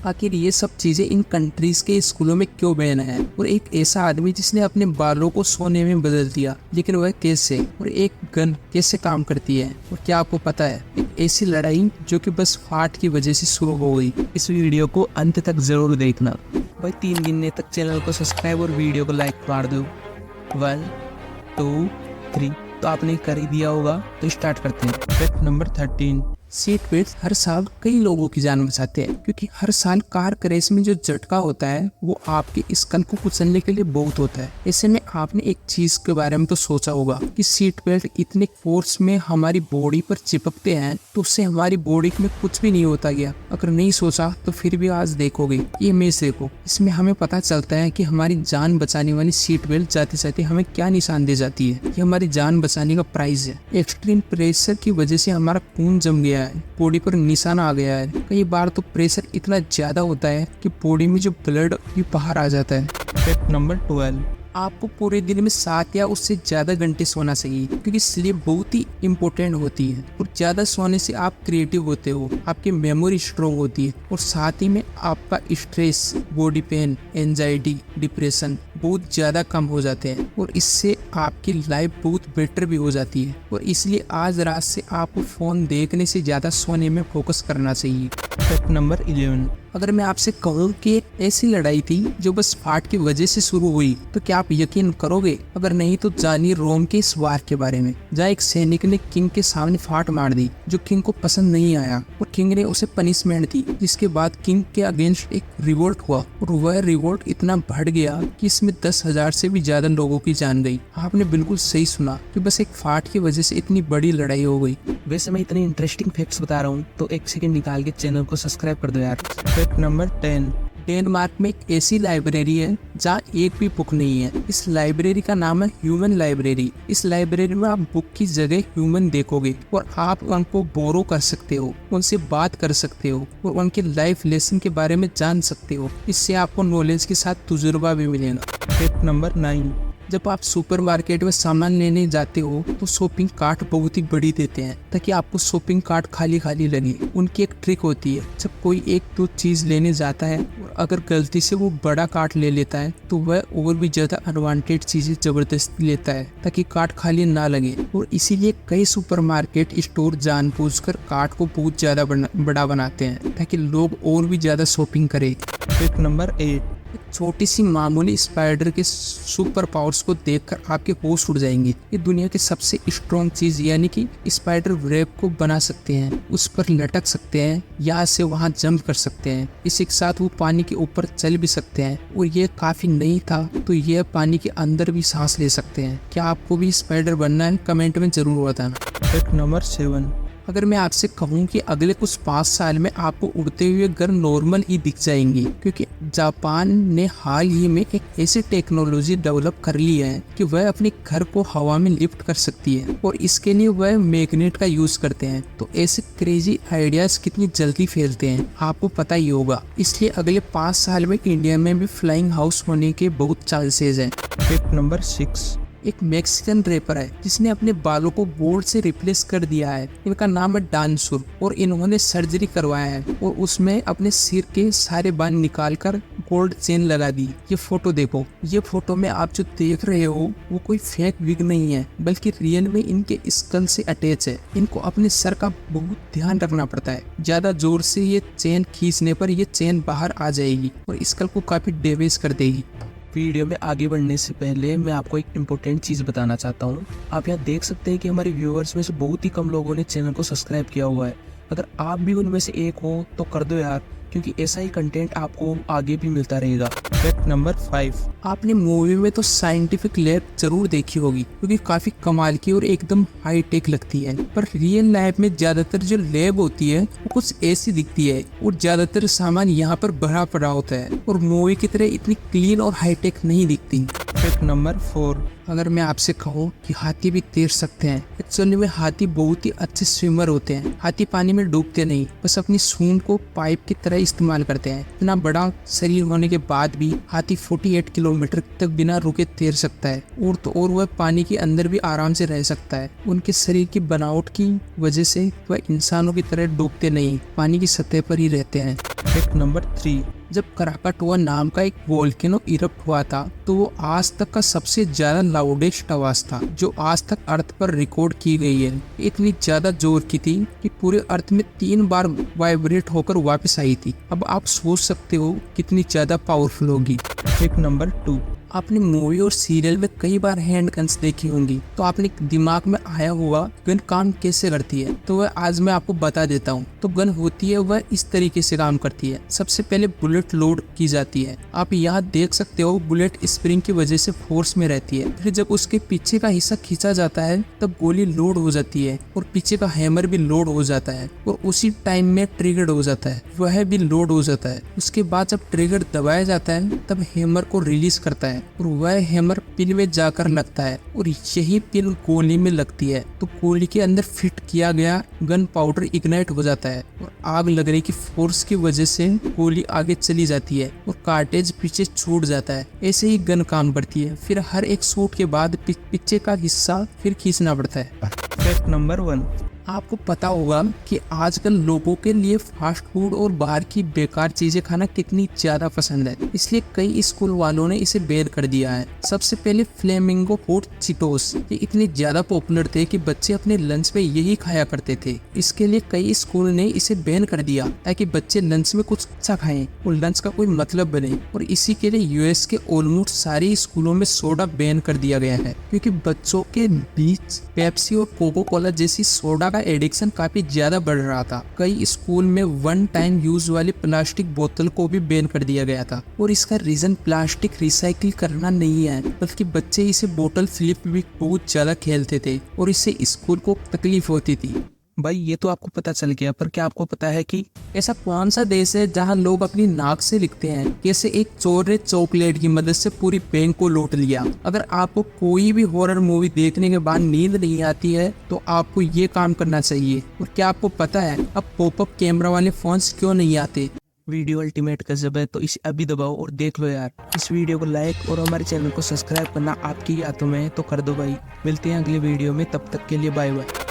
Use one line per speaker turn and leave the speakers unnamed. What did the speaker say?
आखिर ये सब चीजें इन कंट्रीज के स्कूलों में क्यों बैन है, और एक ऐसा आदमी जिसने अपने बालों को सोने में बदल दिया, लेकिन वह कैसे, और एक गन कैसे काम करती है, और क्या आपको पता है एक ऐसी लड़ाई जो कि बस फाट की वजह से शुरू हो गई। इस वीडियो को अंत तक जरूर देखना भाई। 3 गिनने तक चैनल को सब्सक्राइब और वीडियो को लाइक मार दो। 1 2 3 तो आपने कर ही दिया होगा, तो स्टार्ट करते हैं। फैक्ट नंबर 13, सीट बेल्ट हर साल कई लोगों की जान बचाते हैं, क्योंकि हर साल कार क्रैश में जो झटका होता है वो आपके स्कल को कुचलने के लिए बहुत होता है। ऐसे में आपने एक चीज के बारे में तो सोचा होगा कि सीट बेल्ट इतने फोर्स में हमारी बॉडी पर चिपकते हैं तो उससे हमारी बॉडी में कुछ भी नहीं होता गया। अगर नहीं सोचा तो फिर भी आज देखोगे, ये इमेज देखो। इसमें हमें पता चलता है कि हमारी जान बचाने वाली सीट बेल्ट जाते जाते हमें क्या निशान दे जाती है। ये हमारी जान बचाने का प्राइस है। एक्सट्रीम प्रेशर की वजह से हमारा खून जम गया है, बॉडी पर निशान आ गया है। कई बार तो प्रेशर इतना ज्यादा होता है कि बॉडी में जो ब्लड भी बाहर आ जाता है। फैक्ट नंबर 12, आपको पूरे दिन में 7 या उससे ज़्यादा घंटे सोना चाहिए, क्योंकि स्लीप बहुत ही इम्पोर्टेंट होती है। और ज़्यादा सोने से आप क्रिएटिव होते हो, आपकी मेमोरी स्ट्रॉन्ग होती है, और साथ ही में आपका stress, body pain, anxiety, depression बहुत ज़्यादा कम हो जाते हैं, और इससे आपकी लाइफ बहुत बेटर भी हो जाती है। और इसलिए आज रात से आपको फ़ोन देखने से ज़्यादा सोने में फोकस करना चाहिए। फैक्ट नंबर 11, अगर मैं आपसे कहूँ कि एक ऐसी लड़ाई थी जो बस फाट की वजह से शुरू हुई, तो क्या आप यकीन करोगे? अगर नहीं तो जानिए रोम के इस वार के बारे में, जहाँ एक सैनिक ने किंग के सामने फाट मार दी, जो किंग को पसंद नहीं आया, और किंग ने उसे पनिशमेंट दी, जिसके बाद किंग के अगेंस्ट एक रिवोल्ट हुआ, और वह रिवोल्ट इतना बढ़ गया कि इसमें 10,000 से भी ज्यादा लोगों की जान गई। आपने बिल्कुल सही सुना कि बस एक फाट की वजह से इतनी बड़ी लड़ाई हो गई। वैसे मैं इतने इंटरेस्टिंग फैक्ट्स बता रहा हूँ, तो 1 सेकंड निकाल के चैनल को सब्सक्राइब कर दो यार। फैक्ट नंबर 10, डेनमार्क में एक ऐसी लाइब्रेरी है जहाँ एक भी बुक नहीं है। इस लाइब्रेरी का नाम है ह्यूमन लाइब्रेरी। इस लाइब्रेरी में आप बुक की जगह ह्यूमन देखोगे, और आप उनको बोरो कर सकते हो, उनसे बात कर सकते हो, और उनके लाइफ लेसन के बारे में जान सकते हो। इससे आपको नॉलेज के साथ तजुर्बा भी मिलेगा। फैक्ट नंबर 9, जब आप सुपरमार्केट में सामान लेने जाते हो तो शॉपिंग कार्ट बहुत ही बड़ी देते हैं, ताकि आपको शॉपिंग कार्ट खाली खाली लगे। उनकी एक ट्रिक होती है, जब कोई 1-2 चीज लेने जाता है और अगर गलती से वो बड़ा कार्ट ले लेता है, तो वह और भी ज्यादा अनवांटेड चीजें जबरदस्ती लेता है, ताकि कार्ट खाली ना लगे। और इसीलिए कई सुपरमार्केट स्टोर जानबूझकर कार्ट को बहुत ज्यादा बड़ा बनाते हैं, ताकि लोग और भी ज्यादा शॉपिंग करें। फैक्ट नंबर 8, छोटी सी मामूली स्पाइडर के सुपर पावर्स को देखकर आपके होश उड़ जाएंगे। ये दुनिया की सबसे स्ट्रॉन्ग चीज यानी कि स्पाइडर वेब को बना सकते हैं, उस पर लटक सकते हैं, यहाँ से वहाँ जंप कर सकते हैं। इसी के साथ वो पानी के ऊपर चल भी सकते हैं, और ये काफी नहीं था तो ये पानी के अंदर भी सांस ले सकते हैं। क्या आपको भी स्पाइडर बनना है? कमेंट में जरूर बताना। फैक्ट नंबर 7, अगर मैं आपसे कहूँ कि अगले कुछ 5 साल में आपको उड़ते हुए घर नॉर्मल ही दिख जाएंगे, क्योंकि जापान ने हाल ही में एक ऐसी टेक्नोलॉजी डेवलप कर ली है कि वह अपने घर को हवा में लिफ्ट कर सकती है, और इसके लिए वह मैग्नेट का यूज करते हैं। तो ऐसे क्रेजी आइडियाज कितनी जल्दी फैलते हैं आपको पता ही होगा। इसलिए अगले 5 साल में इंडिया में भी फ्लाइंग हाउस होने के बहुत चांसेस हैं। फैक्ट नंबर 6, एक मैक्सिकन रैपर है जिसने अपने बालों को गोल्ड से रिप्लेस कर दिया है। इनका नाम है डांसुर, और इन्होंने सर्जरी करवाया है, और उसमें अपने सिर के सारे बाल निकालकर गोल्ड चेन लगा दी। ये फोटो देखो। ये फोटो में आप जो देख रहे हो वो कोई फेक विग नहीं है, बल्कि रियल में इनके स्कल से अटैच है। इनको अपने सर का बहुत ध्यान रखना पड़ता है। ज्यादा जोर से ये चेन खींचने पर ये चेन बाहर आ जाएगी और स्कल को काफी डैमेज कर देगी। वीडियो में आगे बढ़ने से पहले मैं आपको एक इम्पोर्टेंट चीज़ बताना चाहता हूँ। आप यहाँ देख सकते हैं कि हमारे व्यूअर्स में से बहुत ही कम लोगों ने चैनल को सब्सक्राइब किया हुआ है। अगर आप भी उनमें से एक हो तो कर दो यार, क्योंकि ऐसा ही कंटेंट आपको आगे भी मिलता रहेगा। फैक्ट नंबर 5, आपने मूवी में तो साइंटिफिक लैब जरूर देखी होगी, क्योंकि काफी कमाल की और एकदम हाई टेक लगती है, पर रियल लाइफ में ज्यादातर जो लैब होती है वो कुछ ऐसी दिखती है, और ज्यादातर सामान यहाँ पर भरा पड़ा होता है, और मूवी की तरह इतनी क्लीन और हाई टेक नहीं दिखती। फैक्ट नंबर 4, अगर मैं आपसे कहूँ कि हाथी भी तैर सकते हैं, एक्चुअली में हाथी बहुत ही अच्छे स्विमर होते हैं। हाथी पानी में डूबते नहीं, बस अपनी सूंड को पाइप की तरह इस्तेमाल करते हैं। इतना बड़ा शरीर होने के बाद भी हाथी 48 किलोमीटर तक बिना रुके तैर सकता है, और तो और वह पानी के अंदर भी आराम से रह सकता है। उनके शरीर की बनावट की वजह से वह इंसानों की तरह डूबते नहीं, पानी की सतह पर ही रहते हैं। फैक्ट नंबर 3, जब कराकाटुआ नाम का एक वोल्केनो इरप्ट हुआ था तो वो आज तक का सबसे ज्यादा लाउडेस्ट आवाज था जो आज तक अर्थ पर रिकॉर्ड की गई है। इतनी ज्यादा जोर की थी कि पूरे अर्थ में 3 बार वाइब्रेट होकर वापस आई थी। अब आप सोच सकते हो कितनी ज्यादा पावरफुल होगी। फैक्ट नंबर 2, आपने मूवी और सीरियल में कई बार हैंड गन्स देखी होंगी, तो आपने दिमाग में आया हुआ गन काम कैसे करती है, तो वह आज मैं आपको बता देता हूँ। तो गन होती है वह इस तरीके से काम करती है। सबसे पहले बुलेट लोड की जाती है। आप यहाँ देख सकते हो बुलेट स्प्रिंग की वजह से फोर्स में रहती है। फिर जब उसके पीछे का हिस्सा खींचा जाता है तब गोली लोड हो जाती है और पीछे का हैमर भी लोड हो जाता है और उसी टाइम में ट्रिगर हो जाता है, वह भी लोड हो जाता है। उसके बाद जब ट्रिगर दबाया जाता है तब हैमर को रिलीज करता है और वह हैमर पिन में जाकर लगता है और यही पिन गोली में लगती है तो गोली के अंदर फिट किया गया गन पाउडर इग्नाइट हो जाता है और आग लगने की फोर्स की वजह से गोली आगे चली जाती है और कार्टेज पीछे छूट जाता है। ऐसे ही गन काम करती है। फिर हर एक शॉट के बाद पीछे का हिस्सा फिर खींचना पड़ता है। फैक्ट नंबर 1, आपको पता होगा कि आजकल लोगों के लिए फास्ट फूड और बाहर की बेकार चीजें खाना कितनी ज्यादा पसंद है, इसलिए कई स्कूल वालों ने इसे बैन कर दिया है। सबसे पहले फ्लेमिंगो हॉट चीटोस, ये इतने ज्यादा पॉपुलर थे कि बच्चे अपने लंच में यही खाया करते थे। इसके लिए कई स्कूल ने इसे बैन कर दिया ताकि बच्चे लंच में कुछ अच्छा खाएं और लंच का कोई मतलब बने। और इसी के लिए यूएस के ऑलमोस्ट सारे स्कूलों में सोडा बैन कर दिया गया है, क्योंकि बच्चों के बीच पेप्सी और कोको कोला जैसी सोडा एडिक्शन काफी ज्यादा बढ़ रहा था। कई स्कूल में 1 टाइम यूज वाली प्लास्टिक बोतल को भी बैन कर दिया गया था और इसका रीजन प्लास्टिक रिसाइकिल करना नहीं है, बल्कि बच्चे इसे बोतल फ्लिप भी बहुत ज्यादा खेलते थे और इससे स्कूल को तकलीफ होती थी। भाई ये तो आपको पता चल गया, पर क्या आपको पता है कि ऐसा कौन सा देश है जहां लोग अपनी नाक से लिखते हैं? कैसे एक चोर ने चॉकलेट की मदद से पूरी बैंक को लूट लिया। अगर आपको कोई भी हॉरर मूवी देखने के बाद नींद नहीं आती है तो आपको ये काम करना चाहिए। और क्या आपको पता है अब पॉपअप कैमरा वाले फोन्स क्यों नहीं आते? वीडियो अल्टीमेट गजब है, तो इसे अभी दबाओ और देख लो यार। इस वीडियो को लाइक और हमारे चैनल को सब्सक्राइब करना आपकी हाथों में है, तो कर दो भाई। मिलते हैं अगले वीडियो में, तब तक के लिए बाय बाय।